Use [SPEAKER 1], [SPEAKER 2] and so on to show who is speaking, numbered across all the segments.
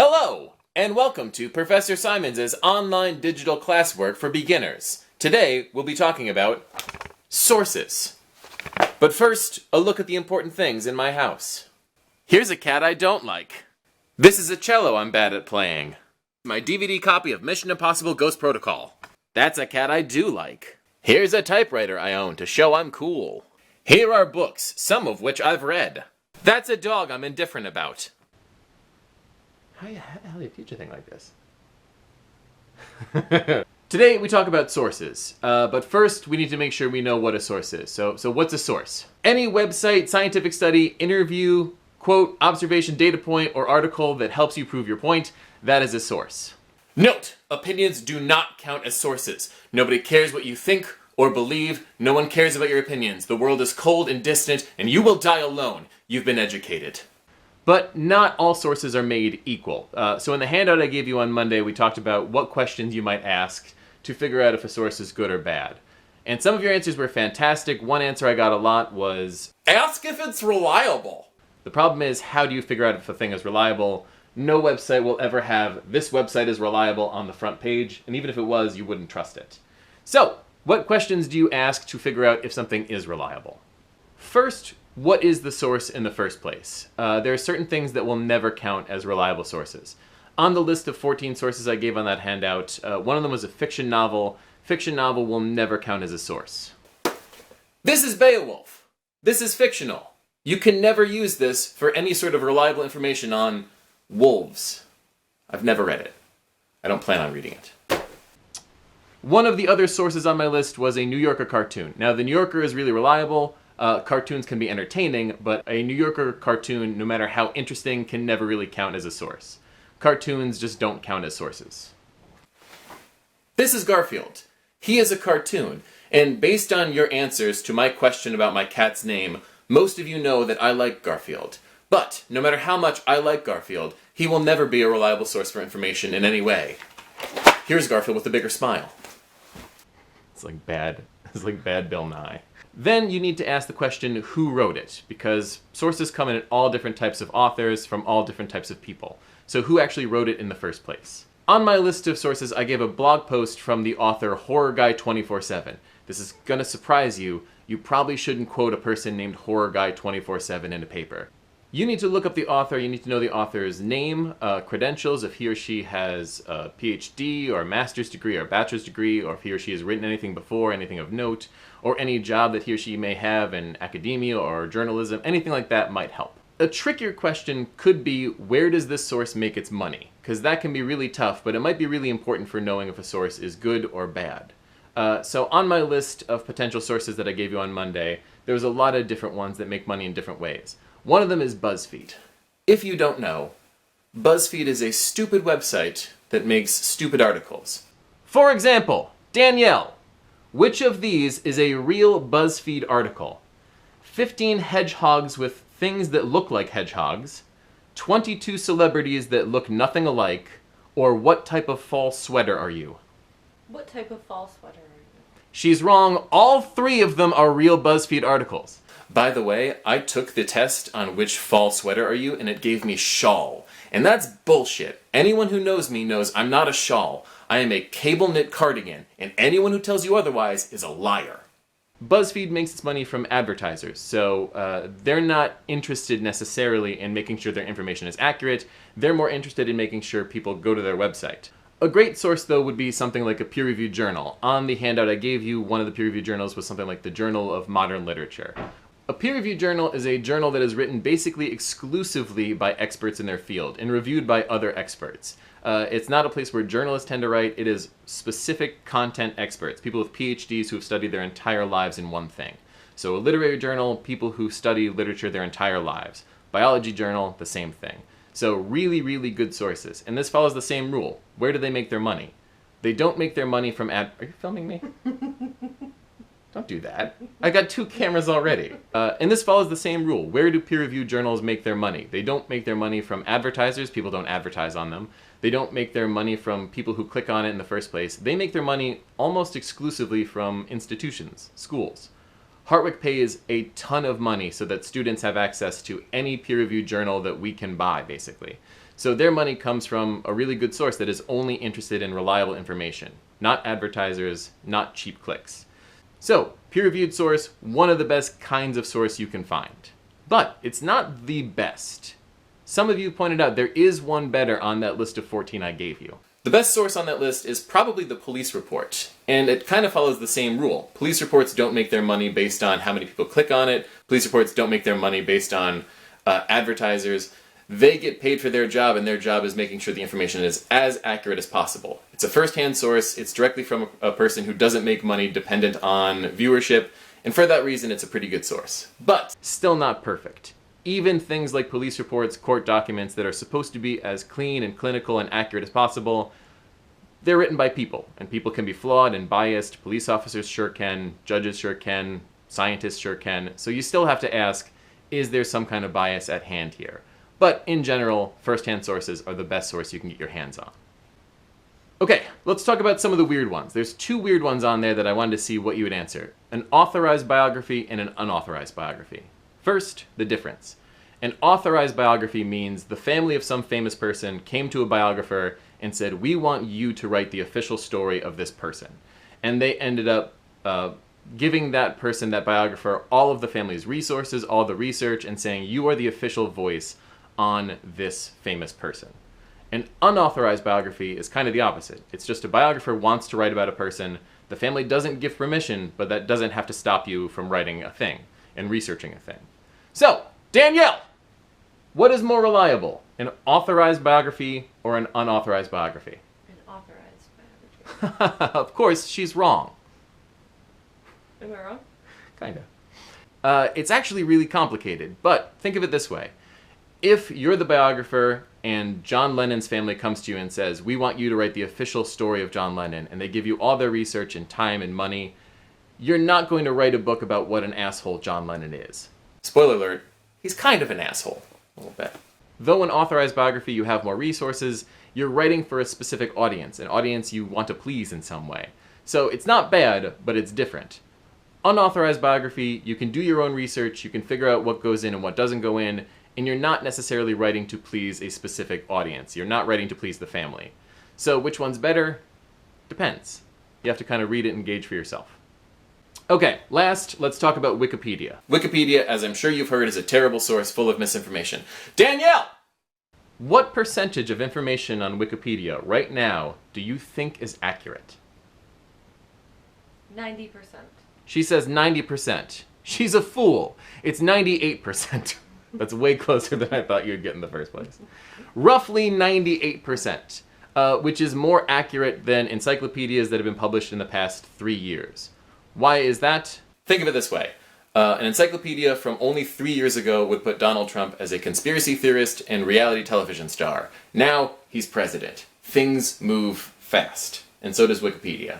[SPEAKER 1] Hello, and welcome to Professor Simons' online digital classwork for beginners. Today, we'll be talking about sources. But first, a look at the important things in my house. Here's a cat I don't like. This is a cello I'm bad at playing. My DVD copy of Mission Impossible Ghost Protocol. That's a cat I do like. Here's a typewriter I own to show I'm cool. Here are books, some of which I've read. That's a dog I'm indifferent about. How do you teach a thing like this? Today we talk about sources, but first we need to make sure we know what a source is. So what's a source? Any website, scientific study, interview, quote, observation, data point, or article that helps you prove your point, that is a source. Note, opinions do not count as sources. Nobody cares what you think or believe. No one cares about your opinions. The world is cold and distant, and you will die alone. You've been educated. But not all sources are made equal. So in the handout I gave you on Monday, we talked about what questions you might ask to figure out if a source is good or bad. And some of your answers were fantastic. One answer I got a lot was, ask if it's reliable. The problem is, how do you figure out if a thing is reliable? No website will ever have, this website is reliable on the front page, and even if it was, you wouldn't trust it. So, what questions do you ask to figure out if something is reliable? First, what is the source in the first place? There are certain things that will never count as reliable sources. On the list of 14 sources I gave on that handout, one of them was a fiction novel. Fiction novel will never count as a source. This is Beowulf. This is fictional. You can never use this for any sort of reliable information on wolves. I've never read it. I don't plan on reading it. One of the other sources on my list was a New Yorker cartoon. Now, the New Yorker is really reliable. Cartoons can be entertaining, but a New Yorker cartoon, no matter how interesting, can never really count as a source. Cartoons just don't count as sources. This is Garfield. He is a cartoon, and based on your answers to my question about my cat's name, most of you know that I like Garfield. But, no matter how much I like Garfield, he will never be a reliable source for information in any way. Here's Garfield with a bigger smile. It's like bad Bill Nye. Then you need to ask the question, who wrote it? Because sources come in all different types of authors from all different types of people. So who actually wrote it in the first place? On my list of sources, I gave a blog post from the author Horror Guy 24/7. This is gonna surprise you. You probably shouldn't quote a person named Horror Guy 24/7 in a paper. You need to look up the author, you need to know the author's name, credentials, if he or she has a PhD or a master's degree or a bachelor's degree, or if he or she has written anything before, anything of note, or any job that he or she may have in academia or journalism, anything like that might help. A trickier question could be, where does this source make its money? Because that can be really tough, but it might be really important for knowing if a source is good or bad. So on my list of potential sources that I gave you on Monday, there's a lot of different ones that make money in different ways. One of them is BuzzFeed. If you don't know, BuzzFeed is a stupid website that makes stupid articles. For example, Danielle, which of these is a real BuzzFeed article? 15 hedgehogs with things that look like hedgehogs, 22 celebrities that look nothing alike, or what type of fall sweater are you?
[SPEAKER 2] What type of fall sweater are you?
[SPEAKER 1] She's wrong. All three of them are real BuzzFeed articles. By the way, I took the test on which fall sweater are you, and it gave me shawl. And that's bullshit. Anyone who knows me knows I'm not a shawl. I am a cable knit cardigan, and anyone who tells you otherwise is a liar. BuzzFeed makes its money from advertisers, so they're not interested necessarily in making sure their information is accurate. They're more interested in making sure people go to their website. A great source, though, would be something like a peer-reviewed journal. On the handout I gave you, one of the peer-reviewed journals was something like the Journal of Modern Literature. A peer-reviewed journal is a journal that is written basically exclusively by experts in their field and reviewed by other experts. It's not a place where journalists tend to write. It is specific content experts, people with PhDs who have studied their entire lives in one thing. So a literary journal, people who study literature their entire lives. Biology journal, the same thing. So really, really good sources. And this follows the same rule. Where do they make their money? They don't make their money from Are you filming me? Don't do that. I got 2 cameras already. And this follows the same rule. Where do peer-reviewed journals make their money? They don't make their money from advertisers. People don't advertise on them. They don't make their money from people who click on it in the first place. They make their money almost exclusively from institutions, schools. Hartwick pays a ton of money so that students have access to any peer-reviewed journal that we can buy, basically. So their money comes from a really good source that is only interested in reliable information, not advertisers, not cheap clicks. So, peer-reviewed source, one of the best kinds of source you can find. But it's not the best. Some of you pointed out there is one better on that list of 14 I gave you. The best source on that list is probably the police report, and it kind of follows the same rule. Police reports don't make their money based on how many people click on it. Police reports don't make their money based on advertisers. They get paid for their job, and their job is making sure the information is as accurate as possible. It's a first-hand source, it's directly from a person who doesn't make money dependent on viewership, and for that reason it's a pretty good source. But still not perfect. Even things like police reports, court documents that are supposed to be as clean and clinical and accurate as possible, they're written by people, and people can be flawed and biased. Police officers sure can, judges sure can, scientists sure can, so you still have to ask, is there some kind of bias at hand here? But in general, first-hand sources are the best source you can get your hands on. Okay, let's talk about some of the weird ones. There's 2 weird ones on there that I wanted to see what you would answer. An authorized biography and an unauthorized biography. First, the difference. An authorized biography means the family of some famous person came to a biographer and said, we want you to write the official story of this person. And they ended up giving that person, that biographer, all of the family's resources, all the research, and saying, you are the official voice on this famous person. An unauthorized biography is kind of the opposite. It's just a biographer wants to write about a person. The family doesn't give permission, but that doesn't have to stop you from writing a thing and researching a thing. So, Danielle, what is more reliable, an authorized biography or an unauthorized biography?
[SPEAKER 2] An authorized biography.
[SPEAKER 1] Of course, she's wrong.
[SPEAKER 2] Am I wrong?
[SPEAKER 1] Kinda. It's actually really complicated, but think of it this way. If you're the biographer and John Lennon's family comes to you and says, we want you to write the official story of John Lennon, and they give you all their research and time and money, you're not going to write a book about what an asshole John Lennon is. Spoiler alert, he's kind of an asshole, a little bit. Though in authorized biography you have more resources, you're writing for a specific audience, an audience you want to please in some way. So it's not bad, but it's different. Unauthorized biography, you can do your own research, you can figure out what goes in and what doesn't go in, and you're not necessarily writing to please a specific audience. You're not writing to please the family. So which one's better? Depends. You have to kind of read it and gauge for yourself. Okay, last, let's talk about Wikipedia. Wikipedia, as I'm sure you've heard, is a terrible source full of misinformation. Danielle! What percentage of information on Wikipedia right now do you think is accurate?
[SPEAKER 2] 90%.
[SPEAKER 1] She says 90%. She's a fool. It's 98%. That's way closer than I thought you'd get in the first place. Roughly 98%, which is more accurate than encyclopedias that have been published in the past 3 years. Why is that? Think of it this way. An encyclopedia from only 3 years ago would put Donald Trump as a conspiracy theorist and reality television star. Now, he's president. Things move fast. And so does Wikipedia.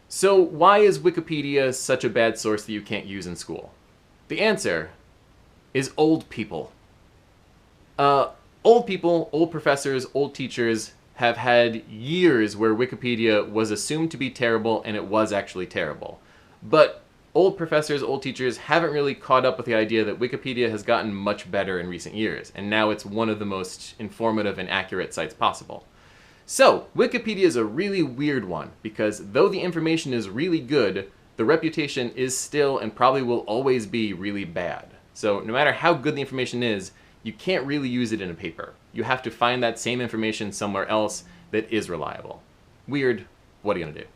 [SPEAKER 1] So why is Wikipedia such a bad source that you can't use in school? The answer is old people. Old people, old professors, old teachers have had years where Wikipedia was assumed to be terrible and it was actually terrible. But old professors, old teachers haven't really caught up with the idea that Wikipedia has gotten much better in recent years, and now it's one of the most informative and accurate sites possible. So, Wikipedia is a really weird one, because though the information is really good, the reputation is still and probably will always be really bad. So no matter how good the information is, you can't really use it in a paper. You have to find that same information somewhere else that is reliable. Weird, what are you gonna do?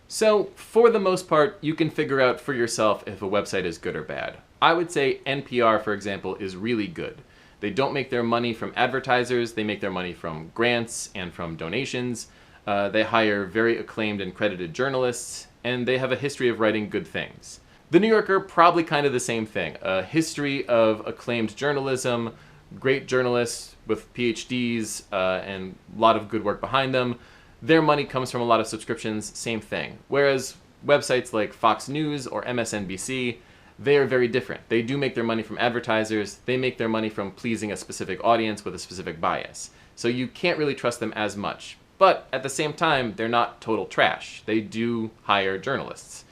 [SPEAKER 1] So for the most part, you can figure out for yourself if a website is good or bad. I would say NPR, for example, is really good. They don't make their money from advertisers, they make their money from grants and from donations. They hire very acclaimed and credited journalists, and they have a history of writing good things. The New Yorker, probably kind of the same thing. A history of acclaimed journalism, great journalists with PhDs, and a lot of good work behind them. Their money comes from a lot of subscriptions, same thing. Whereas websites like Fox News or MSNBC, they are very different. They do make their money from advertisers. They make their money from pleasing a specific audience with a specific bias. So you can't really trust them as much. But at the same time, they're not total trash. They do hire journalists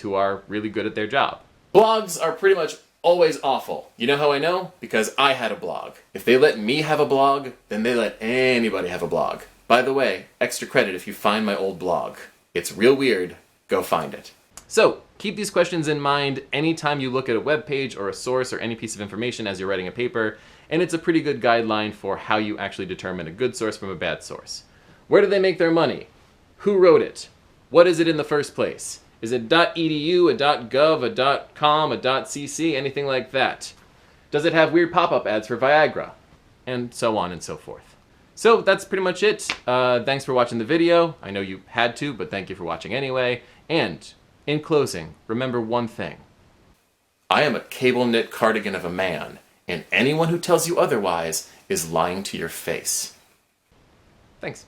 [SPEAKER 1] who are really good at their job. Blogs are pretty much Always awful. You know how I know? Because I had a blog. If they let me have a blog, then they let anybody have a blog. By the way, extra credit if you find my old blog. It's real weird. Go find it. So, keep these questions in mind anytime you look at a web page or a source or any piece of information as you're writing a paper, and it's a pretty good guideline for how you actually determine a good source from a bad source. Where do they make their money? Who wrote it? What is it in the first place? Is it .edu, a .gov, a .com, a .cc, anything like that? Does it have weird pop-up ads for Viagra? And so on and so forth. So that's pretty much it. Thanks for watching the video. I know you had to, but thank you for watching anyway. And in closing, remember one thing. I am a cable knit cardigan of a man, and anyone who tells you otherwise is lying to your face. Thanks.